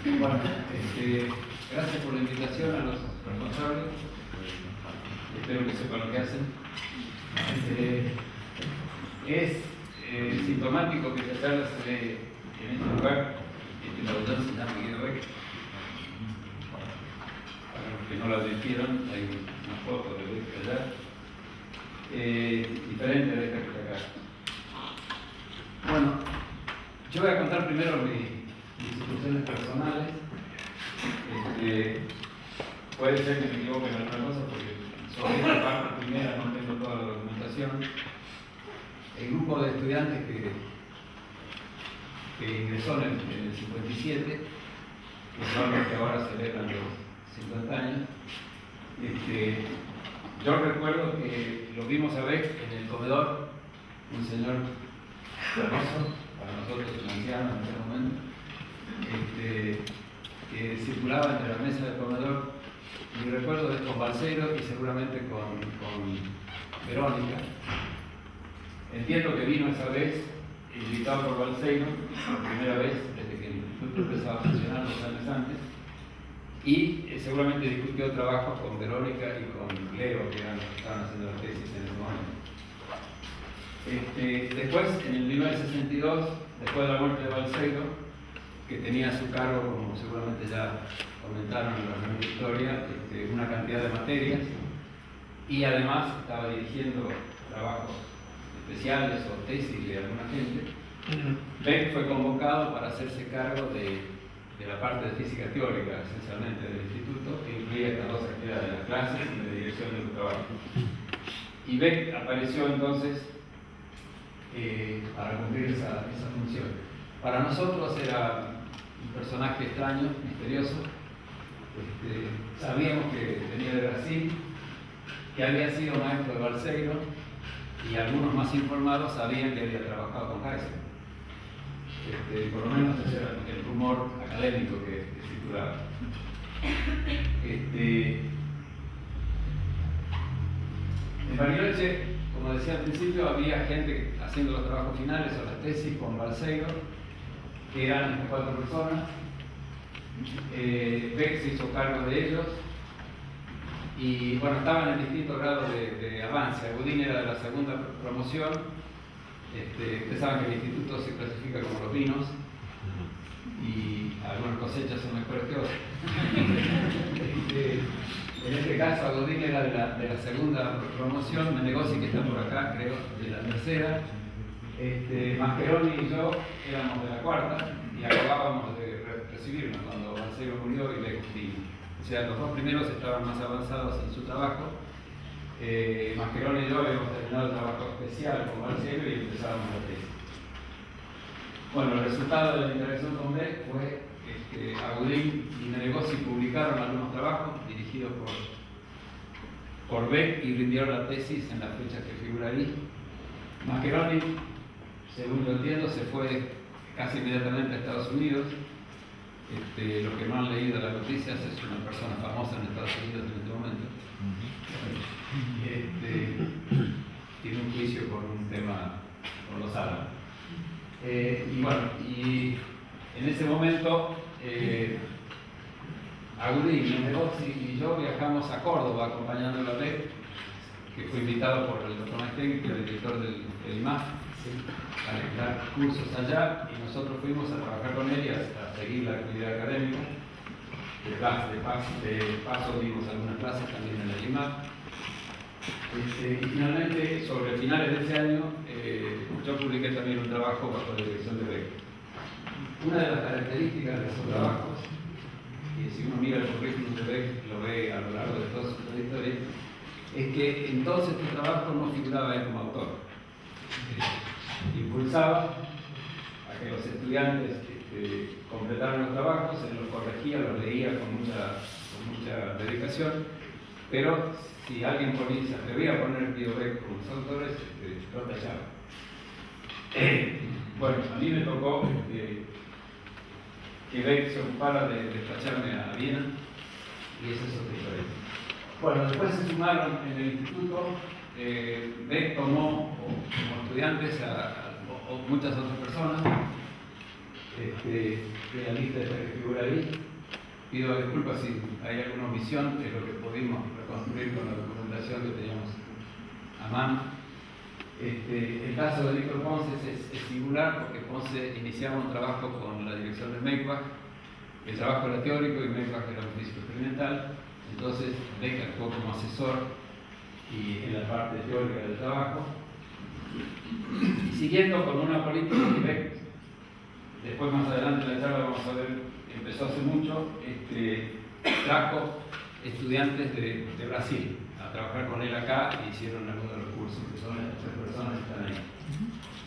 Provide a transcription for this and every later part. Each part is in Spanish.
Bueno, gracias por la invitación a los responsables. Espero que sepan lo que hacen. Es sintomático que se charla en este lugar, el autor se llama Guido Beck. Para los que no lo advirtieron, hay una foto de Beck allá, diferente de esta que está acá. Bueno, yo voy a contar primero mis situaciones personales. Puede ser que me equivoque en alguna cosa porque sobre esta parte primera no tengo toda la documentación. El grupo de estudiantes que ingresó en el 57, que son los que ahora celebran los 50 años, yo recuerdo que lo vimos a Beck en el comedor, un señor famoso, para nosotros un anciano en ese momento, que circulaba entre la mesa del comedor. Mi recuerdo es con Balseiro y seguramente con Verónica. Entiendo que vino esa vez, invitado por Balseiro, por primera vez desde que el instituto empezaba a funcionar 2 años antes, y seguramente discutió trabajos con Verónica y con Leo, que eran los que estaban haciendo la tesis en ese momento. Después, en el 1962, después de la muerte de Balseiro, que tenía a su cargo, como seguramente ya comentaron en la reunión de historia, una cantidad de materias, y además estaba dirigiendo trabajos especiales o tesis de alguna gente. Beck fue convocado para hacerse cargo de la parte de física teórica, esencialmente del instituto, que incluía estas 2 actividades, de las clases y de dirección de los trabajos. Y Beck apareció entonces para cumplir esa función. Para nosotros era un personaje extraño, misterioso. Sabíamos que venía de Brasil, que había sido maestro de Balseiro, y algunos más informados sabían que había trabajado con Kaiser. Por lo menos ese era el rumor académico que circulaba. En Bariloche, como decía al principio, había gente haciendo los trabajos finales o las tesis con Balseiro, que eran estas 4 personas. Beck se hizo cargo de ellos y bueno, estaban en distintos grados de avance. Agudín era de la 2ª promoción. Ustedes saben que el instituto se clasifica como los vinos y algunas cosechas son mejores que otras. En este caso, Agudín era de la 2ª promoción, Menegossi, que está por acá, creo, de la 3ª. Mascheroni y yo éramos de la 4ª y acabábamos de recibirnos cuando Balseiro murió y Beck vino. O sea, los 2 primeros estaban más avanzados en su trabajo. Mascheroni y yo habíamos terminado el trabajo especial con Balseiro y empezábamos la tesis. Bueno, el resultado de la interacción con Beck fue que Agudín y Menegossi publicaron algunos trabajos dirigidos por Beck y rindieron la tesis en las fechas que figura ahí. Mascheroni, según lo entiendo, se fue casi inmediatamente a Estados Unidos. Los que no han leído las noticias, es una persona famosa en Estados Unidos en este momento. Tiene un juicio por un tema con los árabes. Y bueno, y en ese momento Agudín, Menegossi y yo viajamos a Córdoba acompañando a Beck, que fue invitado por el doctor Maestén, que era el director del IMAF, a dar cursos allá, y nosotros fuimos a trabajar con él y a seguir la actividad académica. De paso dimos algunas clases también en el IMAF. Y finalmente, sobre finales de ese año, yo publiqué también un trabajo bajo la dirección de Beck. Una de las características de esos trabajos, y si uno mira el currículum de Beck, lo ve a lo largo de toda su trayectoria, es que entonces este trabajo no figuraba él como autor. Impulsaba a que los estudiantes completaran los trabajos, él los corregía, los leía con mucha dedicación, pero si alguien se atrevía a poner Guido Beck con los autores, lo tachaba. Bueno, a mí me tocó que Beck se ocupara de despacharme a Viena, y esa es otra historia. Bueno, después se sumaron en el instituto. Beck tomó como estudiantes a muchas otras personas. de la lista esta que figura ahí. Pido disculpas si hay alguna omisión, es lo que pudimos reconstruir con la documentación que teníamos a mano. El caso de Víctor Ponce es singular porque Ponce iniciaba un trabajo con la dirección de Meikbach. El trabajo era teórico y Meikbach era un físico experimental. Entonces Beck actuó como asesor y en la parte teórica del trabajo. Y siguiendo con una política que Beck, después más adelante en la charla vamos a ver, empezó hace mucho, trajo estudiantes de Brasil a trabajar con él acá y hicieron algunos de los cursos, que son estas tres personas que están ahí.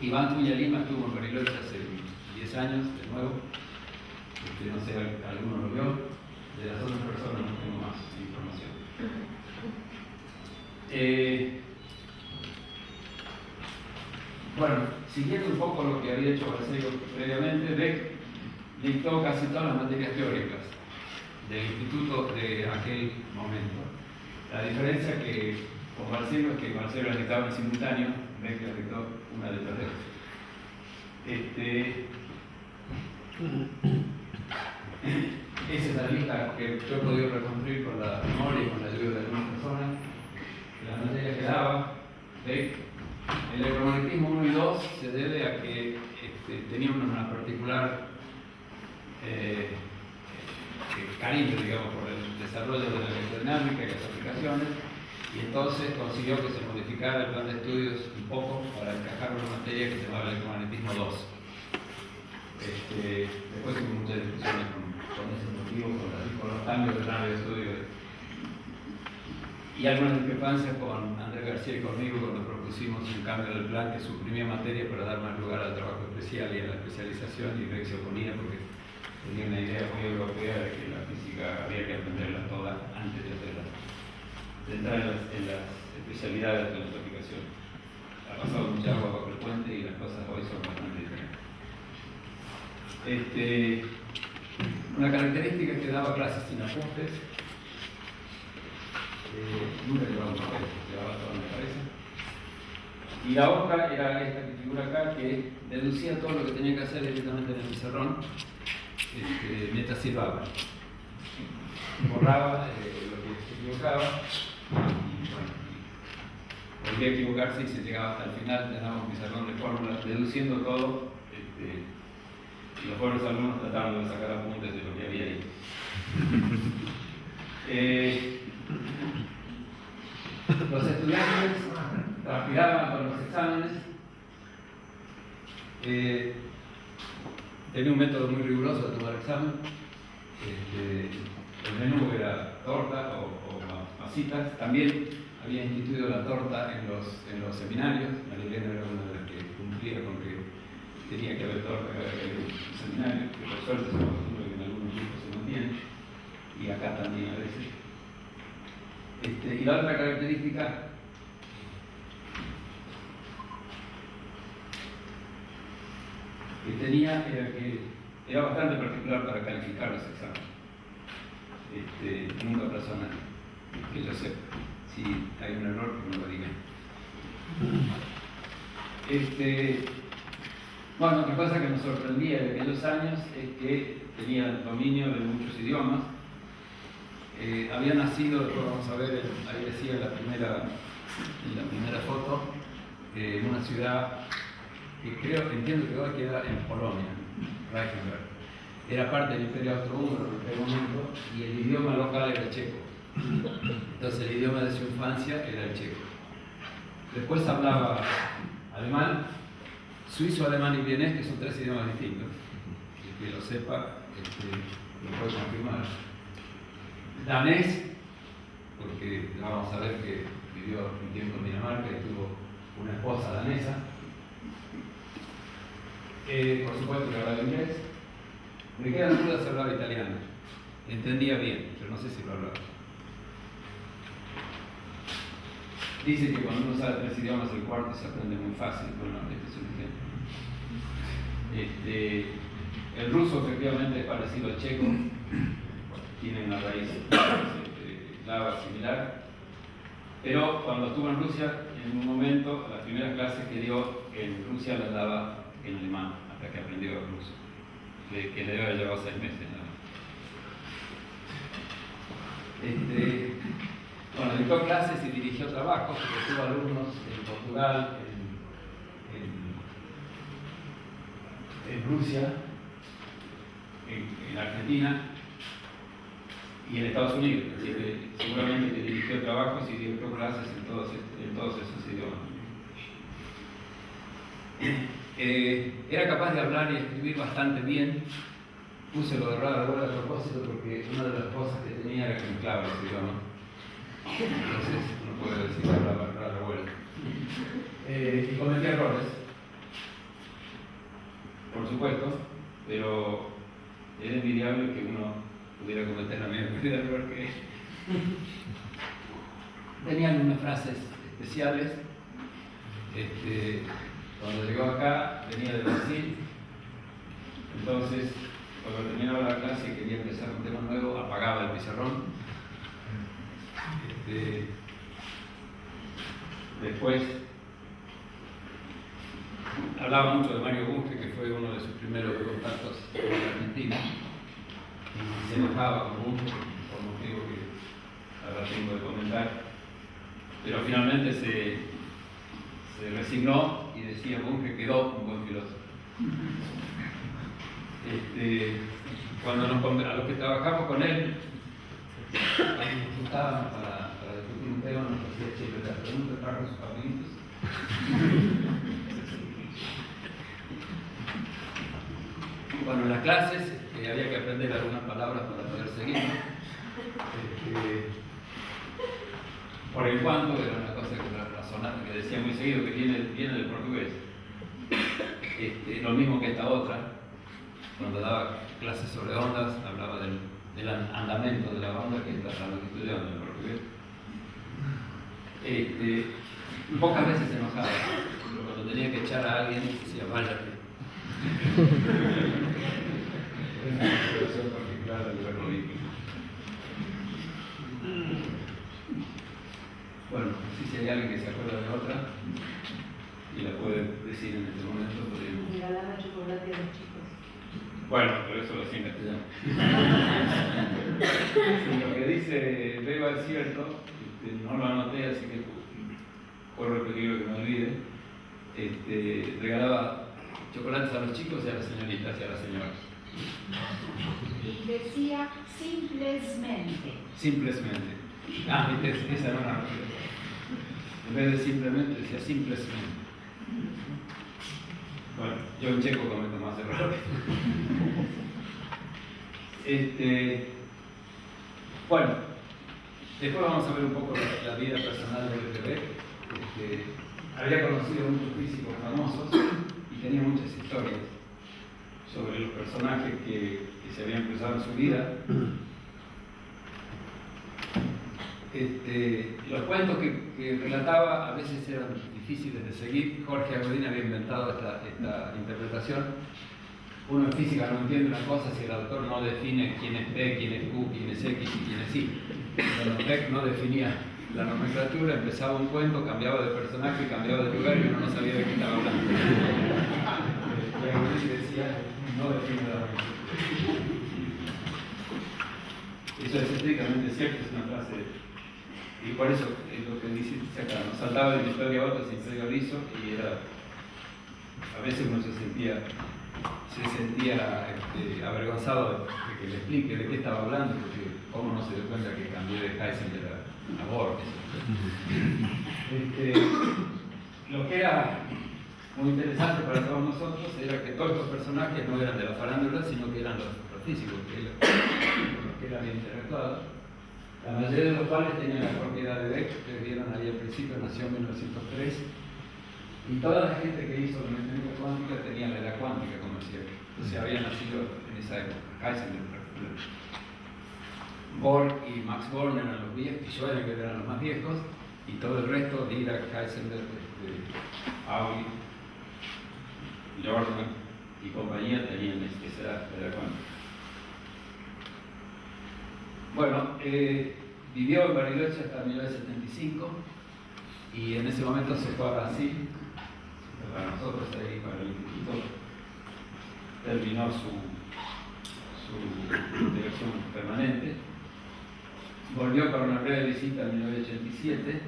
Iván Cuña Lima estuvo en Bariloche hace 10 años, de nuevo. No sé, alguno lo vio. De las otras personas no tengo más información. Bueno, siguiendo un poco lo que había hecho Barcelo previamente, Beck dictó casi todas las materias teóricas del instituto de aquel momento. La diferencia que con Barcelo es que Barcelo las dictaba en simultáneo, Beck las dictó una detrás de otra. Esa es la lista que yo he podido reconstruir con la memoria y con la ayuda de algunas personas. Las materias que daba Beck. El electromagnetismo 1 y 2 se debe a que teníamos una particular cariño, digamos, por el desarrollo de la electrodinámica y las aplicaciones, y entonces consiguió que se modificara el plan de estudios un poco para encajar una materia que se llamaba electromagnetismo 2. Después hubo muchas discusiones con ese motivo, con los cambios del plan de estudio. Y algunas discrepancias con Andrés García y conmigo cuando propusimos un cambio del plan que suprimía materias para dar más lugar al trabajo especial y a la especialización, y Beck se oponía porque tenía una idea muy europea de que la física había que aprenderla toda antes de entrar en las especialidades de nuestra aplicación. Ha pasado mucha agua bajo el puente y las cosas hoy son bastante diferentes. Una característica es que daba clases sin apuntes. Nunca llevaba un papel, llevaba todo en la cabeza. Y la otra era esta que figura acá, que deducía todo lo que tenía que hacer directamente en el pizarrón mientras silbaba. Borraba lo que se equivocaba y bueno, volvía a equivocarse y se llegaba hasta el final, teníamos un pizarrón de fórmulas deduciendo todo. Y los pobres alumnos trataban de sacar apuntes de lo que había ahí. Los estudiantes transpiraban con los exámenes. Tenía un método muy riguroso de tomar examen. El menú era torta o masitas. También había instituido la torta en los seminarios. Marilena era una de las que cumplía con que tenía que haber torta cada vez que había un seminario, que por suerte se acostumbra que en algunos grupos se mantiene, y acá también a veces. Y la otra característica que tenía era que era bastante particular para calificar los exámenes. Nunca aplazó a nadie, que yo sepa. Si hay un error, que no lo digan. Bueno, otra cosa que nos sorprendía de aquellos años es que tenía el dominio de muchos idiomas. Había nacido, después vamos a ver, ahí decía en la primera foto, en una ciudad que entiendo que hoy queda en Polonia, Reichenberg. Era parte del Imperio Austrohúngaro en aquel momento y el idioma local era el checo. Entonces el idioma de su infancia era el checo. Después hablaba alemán, suizo, alemán y vienés, que son tres idiomas distintos. El que lo sepa, lo puede confirmar. Danés, porque vamos a ver que vivió un tiempo en Dinamarca y tuvo una esposa danesa. Por supuesto que hablaba inglés. Me quedan dudas si hablaba italiano. Entendía bien, pero no sé si lo hablaba. Dice que cuando uno sabe tres idiomas, el cuarto se aprende muy fácil. Bueno, este es un ejemplo. El ruso efectivamente es parecido al checo. Tiene una raíz eslava similar. Pero cuando estuvo en Rusia, en un momento, las primeras clases que dio en Rusia las daba en alemán, hasta que aprendió ruso. que le debe haber llevado 6 meses. Bueno, dictó clases y dirigió trabajos, porque tuvo alumnos en Portugal, en Rusia, en Argentina y en Estados Unidos. Así que seguramente dirigió trabajos y dictó clases en todos esos idiomas. Era capaz de hablar y escribir bastante bien. Puse lo de rara bola a propósito porque una de las cosas que tenía era que mezclaba ese idioma. Entonces no puedo decir que hablaba rara bola. Y cometía errores, por supuesto, pero era envidiable que uno pudiera cometer la misma cantidad de error que él. Tenían unas frases especiales. Cuando llegó acá, venía de Brasil, entonces cuando terminaba la clase y quería empezar un tema nuevo, apagaba el pizarrón. Después hablaba mucho de Mario Bunge, que fue uno de sus primeros contactos con la Argentina, y se enojaba con Bunge por motivo que ahora tengo de comentar, pero finalmente se resignó y decía Bunge quedó un buen filósofo. Cuando a los que trabajamos con él, cuando nos juntábamos para discutir un tema, nos hacía siempre la pregunta, trajo sus papelitos. Bueno, en las clases había que aprender algunas palabras para poder seguir. Por el cuanto, era una cosa que decía muy seguido, que viene del portugués. Lo mismo que esta otra, cuando daba clases sobre ondas, hablaba del andamento de la onda, que es la longitud de onda en portugués. Pocas veces se enojaba, cuando tenía que echar a alguien, decía, váyate. Es una situación particular del verbo vínculo. Bueno, si hay alguien que se acuerda de otra y la puede decir en este momento, podríamos. Regalaba chocolate a los chicos. Bueno, pero eso lo hacía en castellano. Sí, lo que dice Beba es cierto, no lo anoté, así que corro el peligro que me olvide. Regalaba chocolates a los chicos y a las señoritas y a las señoras. Decía simplemente. Simplemente. Esa no era. En vez de simplemente, decía simplemente. Bueno, yo en checo cometo más errores. Bueno, después vamos a ver un poco la vida personal de Bebé. Había conocido muchos físicos famosos y tenía muchas historias sobre los personajes que se habían cruzado en su vida. Los cuentos que relataba a veces eran difíciles de seguir. Jorge Agudín había inventado esta interpretación. Uno en física no entiende una cosa si el autor no define quién es P, quién es Q, quién es X y quién es Y. Cuando Beck no definía la nomenclatura, empezaba un cuento, cambiaba de personaje, cambiaba de lugar y uno no sabía de qué estaba hablando. Y Agudín decía, no define la nomenclatura. Eso es estrictamente cierto, es una frase. Y por eso es lo que dice acá, ¿no? Saltaba de una historia a otra sin ser liso y era. A veces uno se sentía avergonzado de que le explique de qué estaba hablando, porque cómo no se dio cuenta que cambié de Heisenberg a Borges. Lo que era muy interesante para todos nosotros era que todos estos personajes no eran de la farándula, sino que eran los físicos con los que él había interactuado. La mayoría de los cuales tenían la propiedad de Beck, que vieron ahí al principio, nació en 1903, y toda la gente que hizo la mecánica cuántica tenía la edad cuántica, como decía. Entonces había nacido en esa época. Heisenberg, Borg y Max Born eran los viejos, y Schrödinger eran los más viejos, y todo el resto, Dirac, Heisenberg, Pauli, Jordan y compañía tenían esa edad cuántica. Bueno, vivió en Bariloche hasta 1975 y en ese momento se fue a Brasil, para nosotros ahí, para el instituto, terminó su dirección permanente. Volvió para una breve visita en 1987.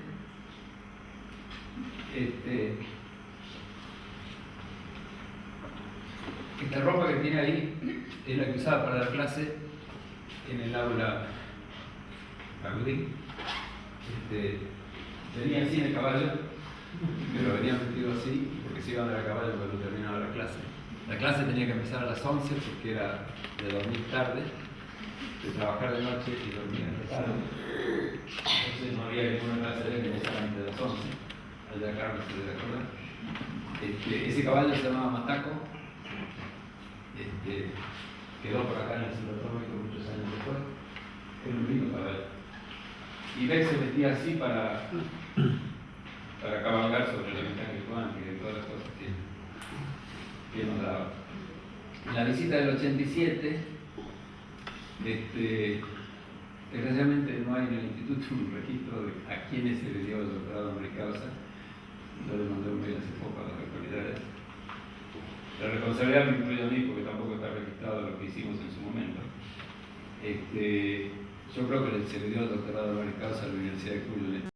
Esta ropa que tiene ahí es la que usaba para dar clase en el aula Agudí. Venía así en el caballo, pero venían vestidos así porque se iban a caballo cuando terminaba la clase. La clase tenía que empezar a las 11 porque era de dormir tarde, de trabajar de noche y dormir de tarde. Entonces no había ninguna clase que empezara antes de las 11. Allá Carlos se debe acordar. Ese caballo se llamaba Mataco. Quedó por acá en el centro atómico muchos años después. Era un lindo caballo. Y Beck se vestía así para cabalgar sobre la mecánica cuántica y todas las cosas que nos daba. En la visita del 87, desgraciadamente no hay en el instituto un registro de a quiénes se le dio el doctorado honoris causa. Yo le mandé un mail hace poco a las autoridades. La responsabilidad me incluye a mí porque tampoco está registrado lo que hicimos en su momento. Yo creo que se le dio el doctorado honoris causa a la Universidad de Cuyo.